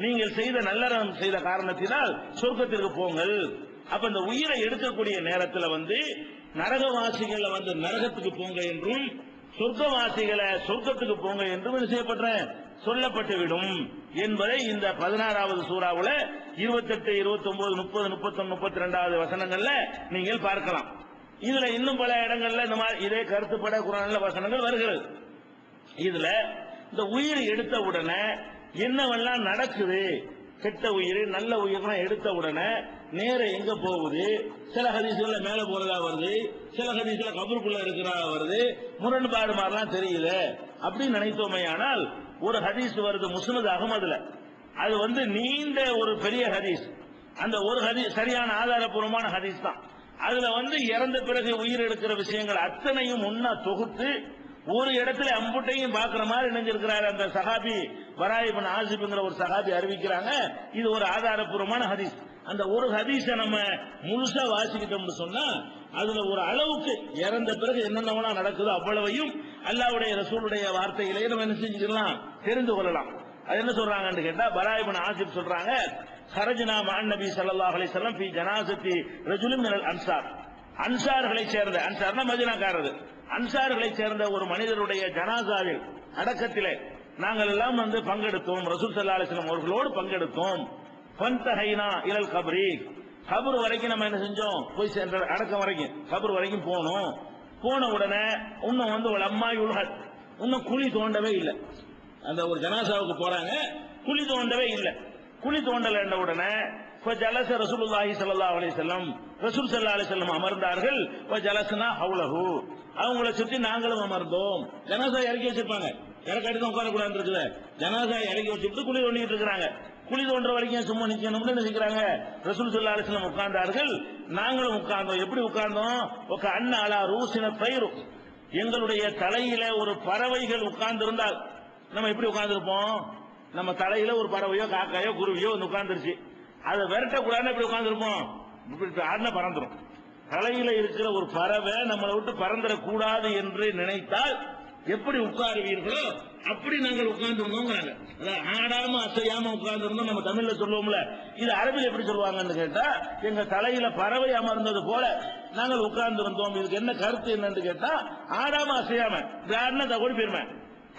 நீங்கள் செய்த நல்லறம் செய்த காரணத்தினால் சொர்க்கத்திற்கு போங்கள். அப்ப இந்த உயிரை எடுக்கக்கூடிய நேரத்தில் நரகவாசிகளை நரகத்துக்கு போங்க என்றும் சொர்க்கவாசிகளை சொர்க்கத்துக்கு போங்க என்றும் என்ன செய்யப்பட்ட சொல்லப்பட்டுவிடும் என்பதை இந்த 16வது சூறாவுல 28, 29, 30, 31, 32வது வசனங்கள்ல நீங்கள் பார்க்கலாம். இதுல இன்னும் பல இடங்கள்ல இந்த மாதிரி இதே கருத்துப்பட குர்ஆன்ல வசனங்கள் வருகிறது. இதுல இந்த உயிர் எடுத்த உடனே என்னவெல்லாம் நடக்குது, கெட்ட உயிர் நல்ல உயிர்லாம் எடுத்த உடனே நேர எங்க போகுது, சில ஹதீஸ்ல மேல போறதா வருது, சில ஹதீஸ்ல கபருக்குள்ள இருக்கிறதா வருது, முரண்பாடு மாதிரிலாம் தெரியுது அப்படின்னு நினைத்தோமே. ஆனால் ஒரு ஹதீஸ் வருது முஸ்னத் அஹ்மதுல, அது நீண்ட ஒரு பெரிய ஹதீஸ். அந்த ஒரு ஹதீஸ் சரியான ஆதாரபூர்வமான ஹதீஸ் தான். அதுல இறந்த பிறகு உயிர் எடுக்கிற விஷயங்கள் அத்தனையும் ஒன்னா தொகுத்து ஒரு இடத்துல அம்புட்டையும் பாக்குற மாதிரி நினைஞ்சிருக்கிறாரு அந்த சஹாபி பராய் இப்னு ஆசிப்ங்கிற ஒரு சஹாபி அறிவிக்கிறாங்க. இது ஒரு ஆதாரபூர்வமான ஹதீஸ். அந்த ஒரு ஹதீஸை நம்ம முழுசா வாசிக்கிட்டோம்னு சொன்னா அதுல ஒரு அளவுக்கு இறந்த பிறகு என்னென்னவெல்லாம் நடக்குதோ அவ்வளவையும் அல்லாஹ்வுடைய ரசூலுடைய வார்த்தையிலேயே நம்ம என்ன செஞ்சுக்கலாம், தெரிந்து கொள்ளலாம். அது என்ன சொல்றாங்கன்னு கேட்டா, பராய் இப்னு ஆசிப் சொல்றாங்க, ஹரஜ்னா மஅன் நபி ஸல்லல்லாஹு அலைஹி வஸல்லம் ஃபீ ஜனாஸத்தி ரஜுலின் மினல் அன்சார். அன்சார்களை சேர்ந்த, அன்சார்னா மதீனாக்காரர், அன்சார்களை சேர்ந்த ஒரு மனிதருடைய ஜனாசாவில் அடக்கத்திலே நாங்கள் எல்லாம் பங்கெடுத்தோம். ரசூல் ஸல்லல்லாஹு அலைஹி வஸல்லம் அவர்களோடு பங்கெடுத்தோம். ஃபன்தஹைனா இலல் கப்ரி, கபர் வரைக்கும் நம்ம என்ன செஞ்சோம், போய் சேர்ந்த அடக்கம் வரைக்கும் கபர் வரைக்கும் போனோம். போன உடனே இன்னும் ஒரு அம்மா யுல்ஹத், இன்னும் குழி தோண்டவே இல்லை. அந்த ஒரு ஜனாசாவுக்கு போறாங்க, குழி தோண்டவே இல்லை. குழி தோண்டல என்ற உடனே ஜலச ரசூலுல்லாஹி ஸல்லல்லாஹு அலைஹி வஸல்லம், ரசூல் ஸல்லல்லாஹு அலைஹி வஸல்லம் அமர்ந்தார்கள். ஜலஸ்னா ஹவுலஹு, அவங்களை சுற்றி நாங்களும் அமர்ந்தோம். ஜனாசா இறக்கி வச்சிருப்பாங்க, இறக்காட்டி தான் உட்காரக்கூடாது இருக்குது. ஜனாசா இறக்கி வச்சுட்டு குழி தோண்டிட்டு இருக்கிறாங்க. குழி தோன்ற வரைக்கும் சும்மா நிக்கணும்னு நினைக்கிறாங்க. ரசூல் ஸல்லல்லாஹு அலைஹி வஸல்லம் உட்கார்ந்தார்கள், நாங்களும் உட்கார்ந்தோம். எப்படி உட்கார்ந்தோம், ஒரு அன்ன அலா ரூசின பைரு, எங்களுடைய தலையில ஒரு பறவைகள் உட்கார்ந்து இருந்தால் நம்ம எப்படி உட்கார்ந்துருப்போம், நம்ம தலையில ஒரு பறவையோ காக்காயோ குருவியோ உட்கார்ந்துருச்சு, அதை விரட்டக்கூடாதுன்னு எப்படி உட்கார்ந்துருப்போம், ஆடினா பறந்துடும். தலையில இருக்கிற ஒரு பறவை நம்மளை விட்டு பறந்துடக்கூடாது என்று நினைத்தால் எப்படி உட்காருவீர்களோ அப்படி நாங்கள் உட்கார்ந்துருந்தோம். ஆடாம அசையாம உட்கார்ந்துருந்தோம். நம்ம தமிழ்ல சொல்லுவோம்ல, இது அரபில் எப்படி சொல்லுவாங்கன்னு கேட்டா, எங்க தலையில பறவை அமர்ந்தது போல நாங்கள் உட்கார்ந்துருந்தோம். இதுக்கு என்ன கருத்து என்னன்னு கேட்டா, ஆடாம அசையாம ஆடினா தகவல் போயிருமே,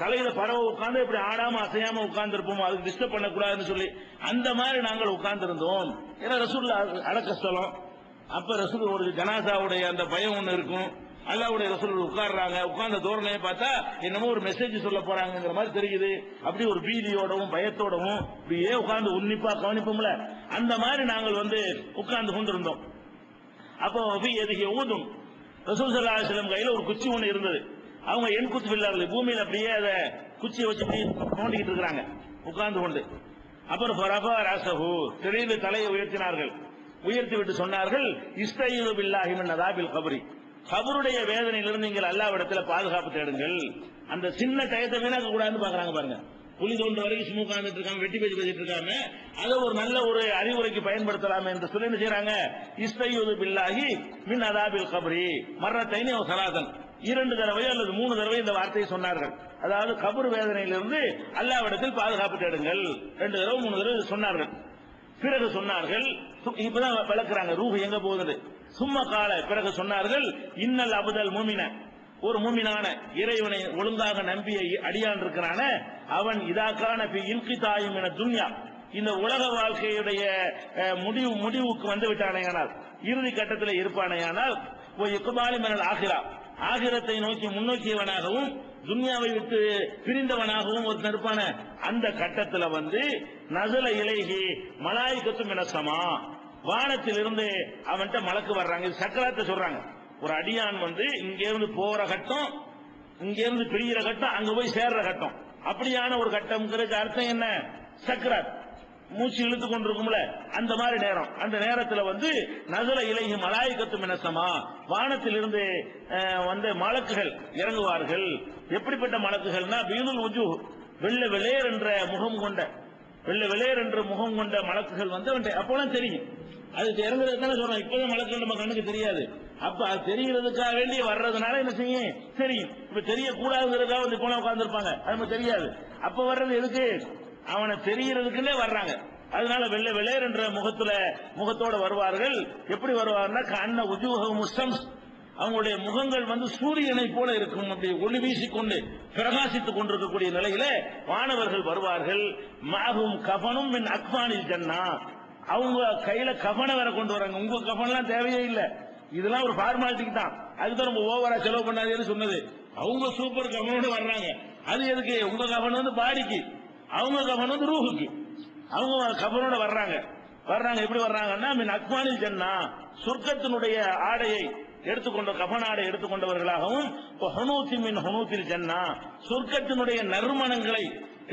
தலையில பறவை உட்கார்ந்து இப்படி ஆடாம அசையாம உட்கார்ந்து இருப்போம், அதுக்கு டிஸ்டர்ப் பண்ணக்கூடாதுன்னு சொல்லி அந்த மாதிரி நாங்கள் உட்கார்ந்து இருந்தோம். ஏன்னா ரசூல் அடக்க ஸ்தலம், அப்ப ரசூல் ஒரு ஜனாசாவுடைய அந்த பயம் ஒண்ணு இருக்கும். அல்லாஹ்வுடைய ரசூல் உட்கார்றாங்க, உட்கார்ந்த தோரணையை பார்த்தா என்னமோ ஒரு மெசேஜ் சொல்ல போறாங்கிற மாதிரி தெரியுது. அப்படி ஒரு பீதியோடவும் பயத்தோடவும் இப்படியே உட்கார்ந்து உன்னிப்பா கவனிப்போம்ல, அந்த மாதிரி நாங்கள் உட்கார்ந்து கொண்டிருந்தோம். அப்போ எதுக்கு ஊதும், ரசூல் ஸல்லல்லாஹு அலைஹி வஸல்லம் கையில ஒரு குச்சி ஒண்ணு இருந்தது. அவங்க என் குத்து பிள்ளார்கள் பூமியில அப்படியே அதை குச்சியை வச்சு தோண்டிக்கிட்டு இருக்கிறாங்க உட்கார்ந்து கொண்டு. அப்புறம் ஃபரஃபா ரஸஹு, திடீர்னு தலையை உயர்த்தினார்கள். உயர்த்தி விட்டு சொன்னார்கள், இஸ்தைது பில்லாஹி மின் அஸாபில் கப்ரி, கபருடைய வேதனையிலிருந்து நீங்கள் அல்லாஹ்விடத்தில் பாதுகாப்பு தேடுங்கள். அந்த சின்ன டயத்தை வீணாக்க கூடாதுன்னு பாக்குறாங்க பாருங்க. புலி தோன்ற வரைக்கும் சும்மா உட்கார்ந்துட்டு இருக்காம, வெட்டி பேசி பேசிட்டு இருக்காம, அதை ஒரு நல்ல ஒரு அறிவுரைக்கு பயன்படுத்தலாமே என்று சொல்லி என்ன செய்யறாங்க, இஸ்தைது பில்லாஹி மின் அஸாபில் கப்ரி மர்ரத்தைனி வ ஸலாதன், 2 தடவை அல்லது 3 தடவை இந்த வார்த்தையை சொன்னார்கள். அதாவது கபர் வேதனையிலிருந்து அல்லாஹ்விடத்தில் பாதுகாப்பு தேடுங்கள் 2 தடவை 3 தடவை சொன்னார்கள். பிறகு சொன்னார்கள், இப்பதான் விளக்குறாங்க ரூஹ் எங்க போகுது. சும்மா கால பிறகு சொன்னார்கள், இன்னல் அபுதல் மூமின, ஒரு மூமினான இறைவனை ஒழுங்காக நம்பிய அடியான் இருக்கிறான அவன் இதாக்கான இன்கிதாயும் என துன்யா, இந்த உலக வாழ்க்கையுடைய முடிவுக்கு வந்து விட்டானேயானால், இறுதி கட்டத்தில் இருப்பானேயானால், இக்பாலி மினல் ஆகிரா, ஆகிரத்தை நோக்கி முன்னோக்கியவனாகவும் துன்யாவை விட்டு பிரிந்தவனாகவும் ஒரு நெருப்பான அந்த கட்டத்தில் நசல இலைகி மலாயிகத்து மினசமா, வானத்திலிருந்து அவன்கிட்ட மலக்கு வர்றாங்க. இது சக்கராத்தை சொல்றாங்க. ஒரு அடியான் இங்க இருந்து போற கட்டம், இங்க இருந்து பிரிகிற கட்டம், அங்க போய் சேர்ற கட்டம், அப்படியான ஒரு கட்டம்ங்கிறது அர்த்தம் என்ன, சக்கராத், மூச்சு இழுத்து கொண்டிருக்கும்ல அந்த மாதிரி நேரம். அந்த நேரத்தில் நசல இலைகி மலாயிகத்து மினசமா, வானத்திலிருந்து மலக்குகள் இறங்குவார்கள். எப்படிப்பட்ட மலக்குகள்னா, பீதுல் உஜூஹ், வெள்ளை வெளேர் என்ற முகம் கொண்ட, வெள்ளை வெளேர் என்ற முகம் கொண்ட மலக்குகள் அப்போலாம் தெரியும். அது இறங்குறது தானே சொல்றோம். இப்பதான் மலக்குகள் நம்ம கண்ணுக்கு தெரியாது. அப்ப அது தெரிகிறதுக்காக வேண்டி வர்றதுனால என்ன செய்யும் தெரியும். இப்ப தெரியக்கூடாதுங்கிறதுக்காக போன உட்கார்ந்து இருப்பாங்க, அது நமக்கு தெரியாது. அப்ப வர்றது எதுக்கு, அவனை தெரியறதுக்குன்னே வர்றாங்க. அதனால வெள்ளை வெள்ளையர் என்ற முகத்தோட வருவார்கள். எப்படி வருவார்னா கண்ண உஜூஹும் ஷம்ஸ், அவங்களுடைய முகங்கள் வந்து சூரியனை போல இருக்கும். அப்படி ஒளி வீசிக்கொண்டு பிரகாசித்துக் கொண்டிருக்கக்கூடிய நிலையில வானவர்கள் வருவார்கள். மாகும் கஃபனும் மின் அக்ஃபானில் ஜன்னா, அவங்க கையில கஃபனை வேற கொண்டு வராங்க. உங்க கஃபன்லாம் தேவையே இல்லை, இதெல்லாம் ஒரு ஃபார்மாலிட்டிக்கு தான். அதுதான் நம்ம ஓவரா செலவு பண்ணாதேன்னு சொன்னது. அவங்க சூப்பர் கஃபனோட வர்றாங்க. அது எதுக்கு? உங்க கஃபன் வந்து பாடிக்கு, அவங்க கஃபன் வந்து ரூஹுக்கு. அவங்க கஃபனோட வர்றாங்க. எப்படி வர்றாங்கன்னா மின் அக்ஃபானில் ஜன்னா, சொர்க்கத்தினுடைய ஆடையை எடுத்துக்கொண்ட கஃபன் ஆடை எடுத்துக்கொண்டவர்களாகவும், ஹுனூத்தி மின் ஹுனூத்தில் ஜன்னா, சொர்க்கத்தினுடைய நறுமணங்களை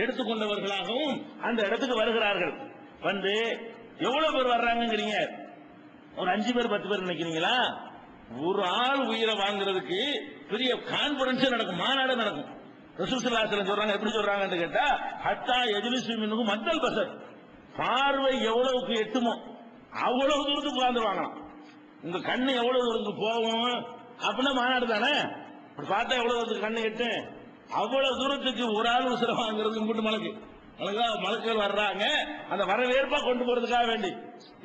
எடுத்துக்கொண்டவர்களாகவும் அந்த இடத்துக்கு வருகிறார்கள். வந்து எவ்வளவு பேர் வர்றாங்கிறீங்க? ஒரு 5 பேர் 10 பேர் நினைக்கிறீங்களா? ஒரு ஆள் உயிரை வாங்குறதுக்கு பெரிய கான்பரன்ஸ் நடக்கும், மாநாடு நடக்கும். ரசூல் ஸல்லல்லாஹு அலைஹி வஸல்லம் சொல்றாங்க. எப்படி சொல்றாங்கன்னு கேட்டா, ஹத்தா யஜ்லிசு மின்ஹு மத்தல் பஸர், பார்வை எவ்வளவுக்கு எட்டுமோ அவ்வளவு தூரத்துக்கு உட்கார்ந்துருவாங்களாம். உங்க கண்ணு எவ்வளவு தூரத்துக்கு போகும் அப்படின்னா மாநாடு தானே. பார்த்தா எவ்வளவு தூரத்துக்கு கண்ணு எட்டு, அவ்வளவு தூரத்துக்கு ஒரு ஆள் உசுர வாங்குறது கூட்டு மலக்குகள் வர்றாங்க. அந்த வரவேற்பா கொண்டு போறதுக்காக வேண்டி.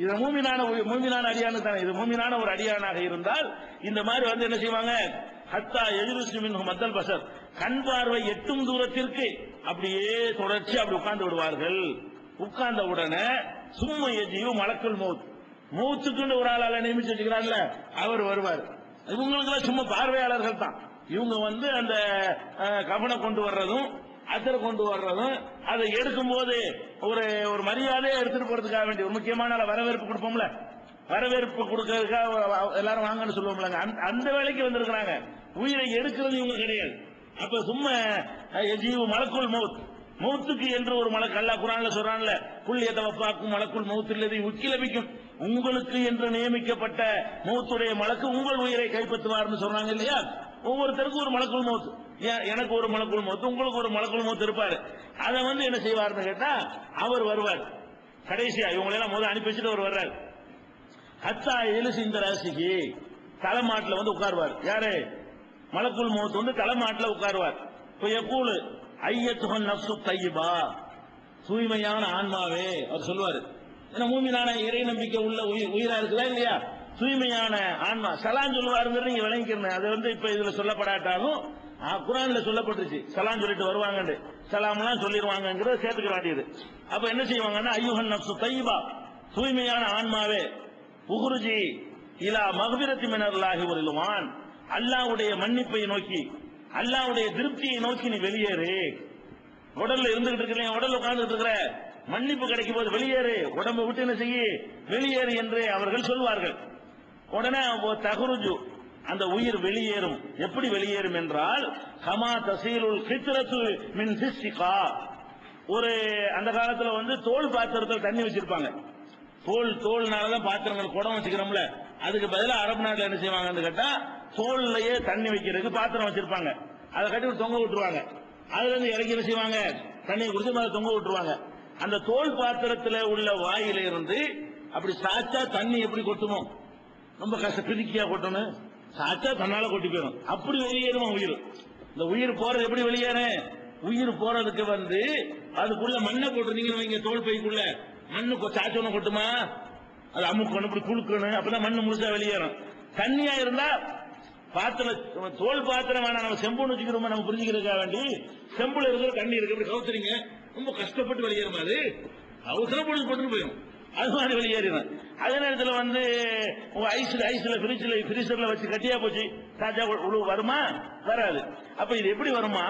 இது மூமினான அடியானு தானே. இது மூமினான ஒரு அடியானாக இருந்தால் இந்த மாதிரி வந்து என்ன செய்வாங்க? ஹத்தா எஜ்லிசு மின்ஹு மத்தல் பஸர், கண் பார்வை எட்டும் தூரத்திற்கு அப்படியே தொடர்ச்சி அப்படி உட்கார்ந்து விடுவார்கள். உட்கார்ந்த உடனே சும்மா எஜியு மலக்குல் மௌத், மூச்சுக்குன்னு ஒரு ஆளால நியமிச்சு வச்சுக்கிறான்ல, அவர் வருவார். இவங்களுக்கு சும்மா பார்வையாளர்கள் தான். இவங்க வந்து அந்த கவனை கொண்டு வர்றதும் அத்தரை கொண்டு வர்றதும், அதை எடுக்கும் போது ஒரு மரியாதையை எடுத்துட்டு போறதுக்காக வேண்டிய ஒரு முக்கியமான வரவேற்பு கொடுப்போம்ல, வரவேற்பு கொடுக்கறதுக்காக எல்லாரும் வாங்கன்னு சொல்லுவோம்ல, அந்த வேலைக்கு வந்திருக்கிறாங்க. உயிரை எடுக்கிறது இவங்க கிடையாது. அப்ப சும்மா எஜீவு மலக்குல் மௌத், மௌத்துக்கு என்று ஒரு மலக்கு அல்லாஹ் குர்ஆன்ல சொல்றான்ல, குல் யதவஃபாக்கும் மலக்குல் மௌத் அல்லதி உக்கிலபிக்கும், உங்களுக்கு என்று நியமிக்கப்பட்ட மௌத்துடைய மலக்கு உங்கள் உயிரை கைப்பற்றுவார்னு சொல்றாங்க இல்லையா? ஒவ்வொருத்தருக்கும் ஒரு மலக்குல் மௌத், எனக்கு ஒரு மலக்குல் மௌத், உங்களுக்கு ஒரு மலக்குல் மௌத் இருப்பாரு. அதை வந்து என்ன செய்வார்னு கேட்டா, அவர் வருவார் கடைசியா. இவங்களெல்லாம் முதல் அனுப்பி வச்சுட்டு அவர் வர்றாரு. ஹத்தா எலிசு இந்த ராசிக்கு தலைமாட்டில் வந்து உட்காருவார். யாரு? மலக்குல் மௌத் வந்து தலைமாட்டில் உட்காருவார். யகூலு ஐயத்துஹன் நஃப்சு தய்யிபா, தூய்மையான ஆன்மாவே அவர் சொல்வாரு. ஏன்னா மூமினான இறை நம்பிக்கை உள்ள உயிரா இருக்குதா இல்லையா? தூய்மையான ஆன்மா சலான் சொல்லுவாருங்கிறது நீங்க விளங்கிக்கிறேன். அது வந்து இப்ப இதுல சொல்லப்படாட்டாலும் குர்ஆன்ல சொல்லப்பட்டுச்சு, சலான் சொல்லிட்டு வருவாங்க, சலாம்லாம் சொல்லிடுவாங்கிறத சேர்த்துக்க வேண்டியது. அப்ப என்ன செய்வாங்கன்னா, ஐயுஹன் நஃப்சு தய்யிபா, தூய்மையான ஆன்மாவே, உஹ்ருஜி இலா மக்ஃபிரத்தி மினல்லாஹி வ ரிதுவான், அல்லாஹ்வுடைய மன்னிப்பை நோக்கி, அல்லாஹ்வுடைய திருப்தியை நோக்கி நீ வெளியேறு. உடல்ல இருந்துகிட்டு இருக்கிற, உடல்ல உட்கார்ந்துட்டு இருக்கிற, மன்னிப்பு கிடைக்கும் போது வெளியேறு, உடம்பை விட்டு என்ன செய்ய வெளியேறு என்று அவர்கள் சொல்வார்கள். உடனே தஹ்ருஜு, அந்த உயிர் வெளியேறும். எப்படி வெளியேறும் என்றால், கமா தசீலுல் கித்ரத்து மின் ஃபிஸ்ஸிகா, ஒரு அந்த காலத்துல வந்து தோல் பாத்திரத்தில் தண்ணி வச்சிருப்பாங்க. தோல்னாலதான் பாத்திரங்கள் குடம் வச்சுக்கிறோம்ல, அதுக்கு பதிலா அரபு நாட்டில் என்ன செய்வாங்கன்னு கேட்டா, தோல்லையே தண்ணி வைக்கிறதுக்கு பாத்திரம் வச்சிருப்பாங்க. அதை கட்டி ஒரு தொங்க விட்டுருவாங்க. அதுல இருந்து இறக்கி என்ன செய்வாங்க, தண்ணியை குடிச்சு அதை தொங்க விட்டுருவாங்க. அந்த தோல் பாத்திரத்துல உள்ள வாயில இருந்து அப்படி சாச்சா தண்ணி எப்படி கொட்டுமோ, ரொம்ப பிரிக்கியா கொட்டணும், சாச்சா தன்னால கொட்டி போயிடும். அப்படி வெளியேறுமா உயிர். இந்த உயிர் போறது எப்படி வெளியேறு? உயிர் போறதுக்கு வந்து அதுக்குள்ள மண்ணை போட்டுருந்தீங்கன்னு வைங்க, தோல் பைக்குள்ள மண்ணு சாச்சோன்னு கொட்டுமா, அது அமுக்கணும், இப்படி குளுக்கணும், அப்பதான் மண்ணு முழுசா வெளியேறும். தண்ணியா இருந்தா பாத்திரம், தோல் பாத்திரம் வேணா, நம்ம செம்புன்னு வச்சுக்கிறோமா, நம்ம புரிஞ்சுக்கிறதுக்காக வேண்டி செம்புல இருக்கிற தண்ணி இருக்கு, இப்படி கவுத்துறீங்க, ரொம்ப கஷ்டப்பட்டு வெளியேறும். அது அவசரம் போட்டு போயிடும், அது மாதிரி வெளியேறிடும். அதே நேரத்தில் வந்து ஐஸ்ல ஃப்ரீசர்ல வச்சு கட்டியா போச்சு, தாஜா வருமா? வராது. அப்ப இது எப்படி வருமா?